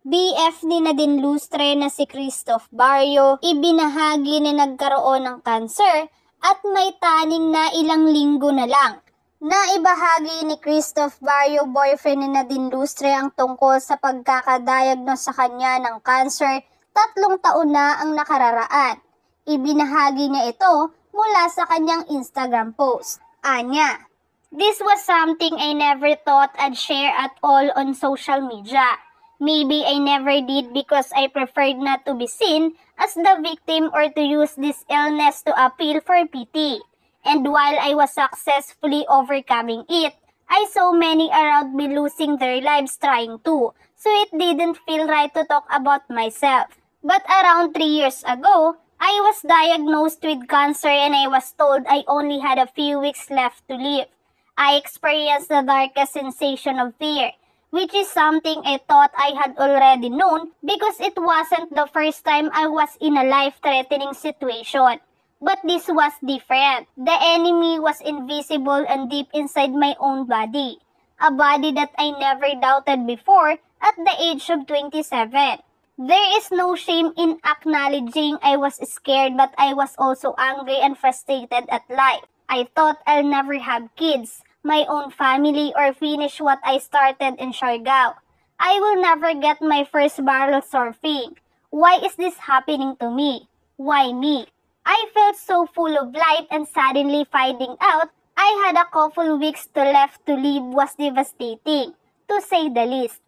BF ni Nadine Lustre na si CHRISTOPHE Barioue ibinahagi na nagkaroon ng cancer at may taning na ilang linggo na lang. Naibahagi ni CHRISTOPHE Barioue, boyfriend ni Nadine Lustre, ang tungkol sa pagkakadiagnose sa kanya ng cancer 3 taon na ang nakararaan. Ibinahagi niya ito mula sa kanyang Instagram post. Anya, "This was something I never thought I'd share at all on social media. Maybe I never did because I preferred not to be seen as the victim or to use this illness to appeal for pity. And while I was successfully overcoming it, I saw many around me losing their lives trying to, so it didn't feel right to talk about myself. But around 3 years ago, I was diagnosed with cancer and I was told I only had a few weeks left to live. I experienced the darkest sensation of fear, which is something I thought I had already known because it wasn't the first time I was in a life-threatening situation. But this was different. The enemy was invisible and deep inside my own body, a body that I never doubted before at the age of 27. There is no shame in acknowledging I was scared, but I was also angry and frustrated at life. I thought I'll never have kids, my own family, or finish what I started in Siargao. I will never get my first barrel surfing. Why is this happening to me? Why me? I felt so full of life, and suddenly finding out I had a couple weeks left to live was devastating, to say the least.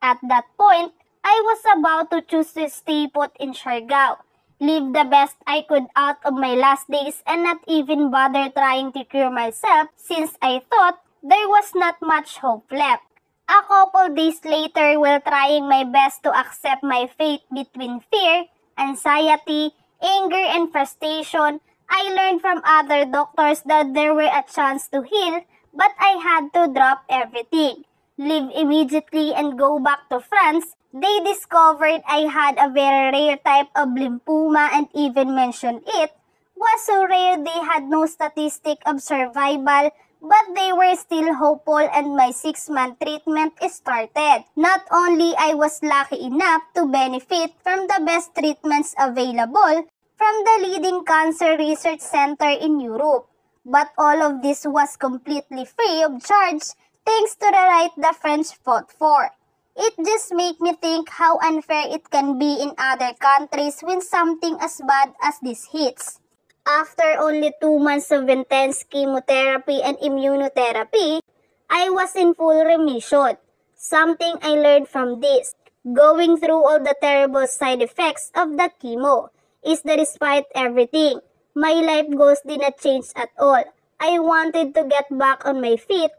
At that point, I was about to choose to stay put in Siargao, live the best I could out of my last days, and not even bother trying to cure myself since I thought there was not much hope left. A couple days later, while trying my best to accept my fate between fear, anxiety, anger, and frustration, I learned from other doctors that there were a chance to heal, but I had to drop everything, leave immediately, and go back to France. They discovered I had a very rare type of lymphoma and even mentioned it was so rare they had no statistic of survival, but they were still hopeful and my 6-month treatment started. Not only I was lucky enough to benefit from the best treatments available from the leading cancer research center in Europe, but all of this was completely free of charge thanks to the right the French fought for. It just makes me think how unfair it can be in other countries when something as bad as this hits. After only 2 months of intense chemotherapy and immunotherapy, I was in full remission. Something I learned from this, going through all the terrible side effects of the chemo, is that despite everything, my life goals did not change at all. I wanted to get back on my feet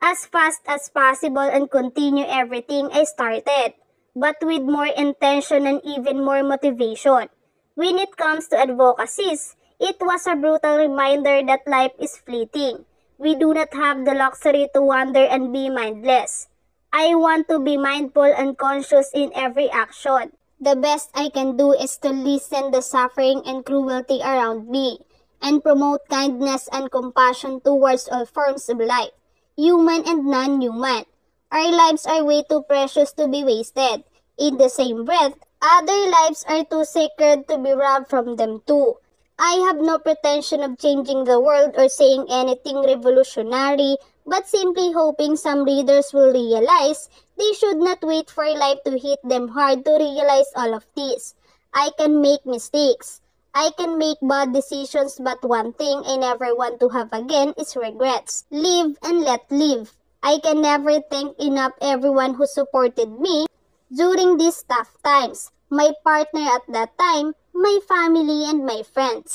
as fast as possible and continue everything I started, but with more intention and even more motivation. When it comes to advocacies, it was a brutal reminder that life is fleeting. We do not have the luxury to wander and be mindless. I want to be mindful and conscious in every action. The best I can do is to lessen the suffering and cruelty around me, and promote kindness and compassion towards all forms of life, human and non-human. Our lives are way too precious to be wasted. In the same breath, other lives are too sacred to be robbed from them too. I have no pretension of changing the world or saying anything revolutionary, but simply hoping some readers will realize they should not wait for life to hit them hard to realize all of this. I can make mistakes. I can make bad decisions, but one thing I never want to have again is regrets. Live and let live. I can never thank enough everyone who supported me during these tough times. My partner at that time, my family, and my friends.